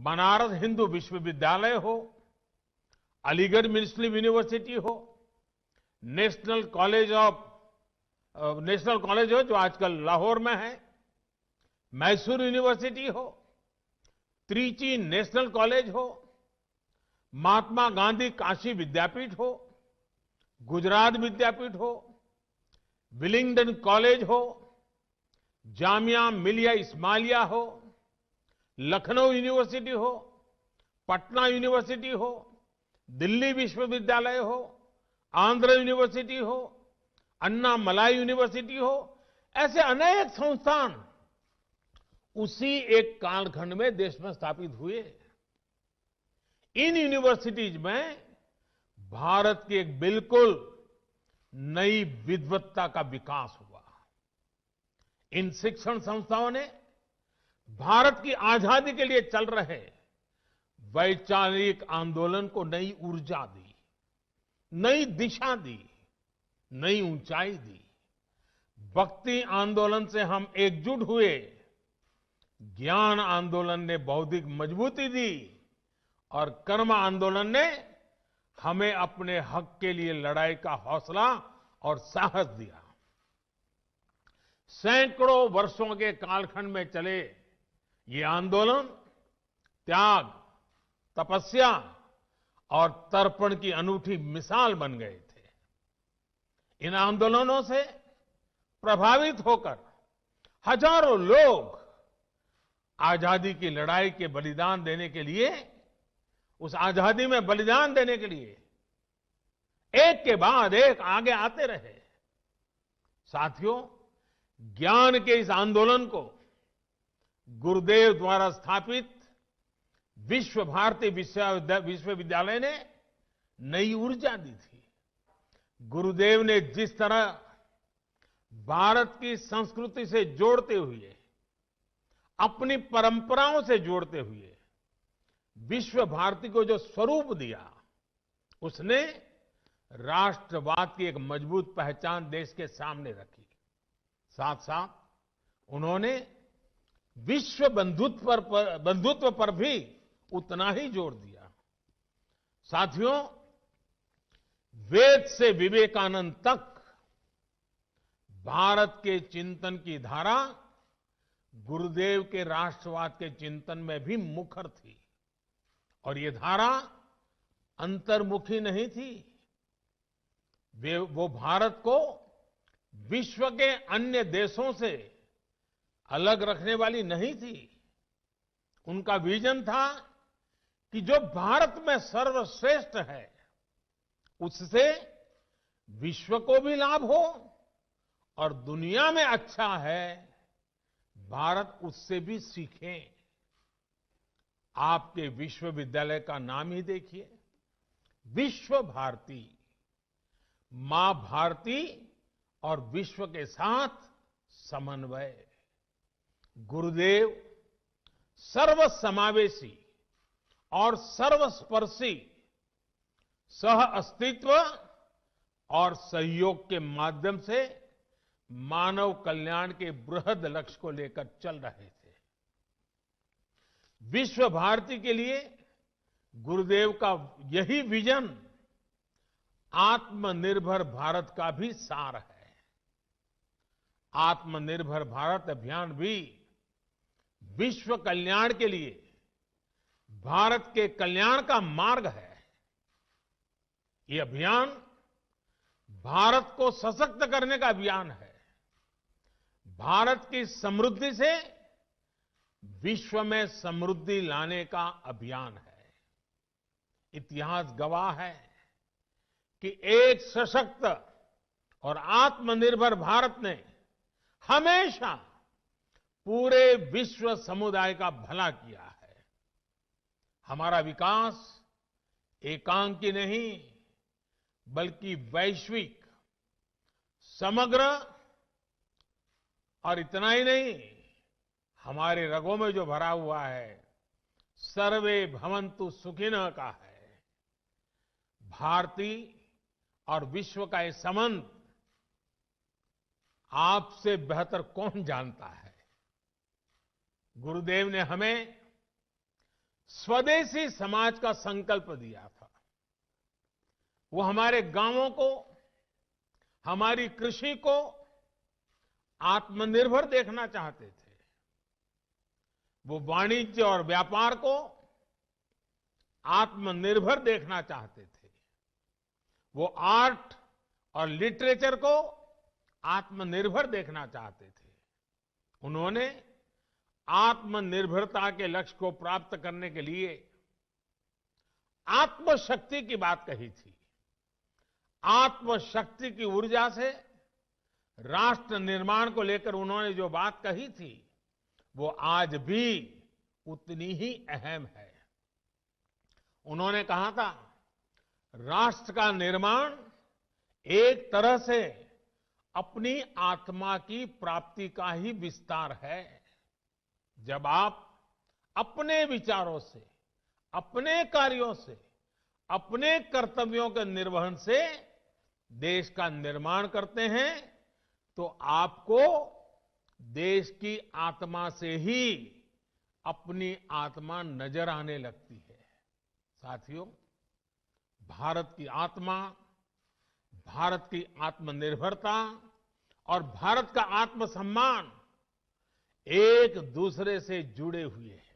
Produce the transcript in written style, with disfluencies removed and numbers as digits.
बनारस हिंदू विश्वविद्यालय हो, अलीगढ़ मुस्लिम यूनिवर्सिटी हो, national college of national college हो जो आजकल लाहौर में है, मैसूर यूनिवर्सिटी हो, त्रिची नेशनल कॉलेज हो, महात्मा गांधी काशी विद्यापीठ हो, गुजरात विद्यापीठ हो, विलिंगडन कॉलेज हो, जामिया मिलिया इस्माइलिया हो, लखनऊ यूनिवर्सिटी हो, पटना यूनिवर्सिटी हो, दिल्ली विश्वविद्यालय हो, आंध्र यूनिवर्सिटी हो, अन्ना मलाई यूनिवर्सिटी हो, ऐसे अनेक संस्थान उसी एक कालखंड में देश में स्थापित हुए। इन यूनिवर्सिटीज में भारत की एक बिल्कुल नई विद्वत्ता का विकास हुआ। इन शिक्षण संस्थाओं ने भारत की आजादी के लिए चल रहे वैचारिक आंदोलन को नई ऊर्जा दी, नई दिशा दी, नई ऊंचाई दी। भक्ति आंदोलन से हम एकजुट हुए, ज्ञान आंदोलन ने बौद्धिक मजबूती दी और कर्म आंदोलन ने हमें अपने हक के लिए लड़ाई का हौसला और साहस दिया। सैकड़ों वर्षों के कालखंड में चले ये आंदोलन त्याग, तपस्या और तर्पण की अनूठी मिसाल बन गए थे। इन आंदोलनों से प्रभावित होकर हजारों लोग आजादी की लड़ाई के बलिदान देने के लिए, उस आजादी में बलिदान देने के लिए एक के बाद एक आगे आते रहे। साथियों, ज्ञान के इस आंदोलन को गुरुदेव द्वारा स्थापित विश्व भारती विश्वविद्यालय ने नई ऊर्जा दी थी। गुरुदेव ने जिस तरह भारत की संस्कृति से जोड़ते हुए, अपनी परंपराओं से जोड़ते हुए विश्व भारती को जो स्वरूप दिया, उसने राष्ट्रवाद की एक मजबूत पहचान देश के सामने रखी। साथ साथ उन्होंने विश्व बंधुत्व पर भी उतना ही जोर दिया। साथियों, वेद से विवेकानंद तक भारत के चिंतन की धारा गुरुदेव के राष्ट्रवाद के चिंतन में भी मुखर थी और ये धारा अंतर्मुखी नहीं थी। वो भारत को विश्व के अन्य देशों से अलग रखने वाली नहीं थी। उनका विजन था कि जो भारत में सर्वश्रेष्ठ है उससे विश्व को भी लाभ हो और दुनिया में अच्छा है, भारत उससे भी सीखे। आपके विश्वविद्यालय का नाम ही देखिए, विश्व भारती। मां भारती और विश्व के साथ समन्वय। गुरुदेव सर्वसमावेशी और सर्वस्पर्शी सह अस्तित्व और सहयोग के माध्यम से मानव कल्याण के बृहद लक्ष्य को लेकर चल रहे थे। विश्व भारती के लिए गुरुदेव का यही विजन आत्मनिर्भर भारत का भी सार है। आत्मनिर्भर भारत अभियान भी विश्व कल्याण के लिए भारत के कल्याण का मार्ग है। ये अभियान भारत को सशक्त करने का अभियान है। भारत की समृद्धि से विश्व में समृद्धि लाने का अभियान है। इतिहास गवाह है कि एक सशक्त और आत्मनिर्भर भारत ने हमेशा पूरे विश्व समुदाय का भला किया है। हमारा विकास एकांकी नहीं बल्कि वैश्विक, समग्र और इतना ही नहीं, हमारे रगों में जो भरा हुआ है सर्वे भवन्तु सुखिनः का है। भारती और विश्व का ये संबंध आपसे बेहतर कौन जानता है। गुरुदेव ने हमें स्वदेशी समाज का संकल्प दिया था। वो हमारे गांवों को, हमारी कृषि को आत्मनिर्भर देखना चाहते थे। वो वाणिज्य और व्यापार को आत्मनिर्भर देखना चाहते थे। वो आर्ट और लिटरेचर को आत्मनिर्भर देखना चाहते थे। उन्होंने आत्मनिर्भरता के लक्ष्य को प्राप्त करने के लिए आत्मशक्ति की बात कही थी। आत्मशक्ति की ऊर्जा से राष्ट्र निर्माण को लेकर उन्होंने जो बात कही थी, वो आज भी उतनी ही अहम है। उन्होंने कहा था, राष्ट्र का निर्माण एक तरह से अपनी आत्मा की प्राप्ति का ही विस्तार है। जब आप अपने विचारों से, अपने कार्यों से, अपने कर्तव्यों के निर्वहन से देश का निर्माण करते हैं, तो आपको देश की आत्मा से ही अपनी आत्मा नजर आने लगती है। साथियों, भारत की आत्मा, भारत की आत्मनिर्भरता और भारत का आत्मसम्मान एक दूसरे से जुड़े हुए हैं।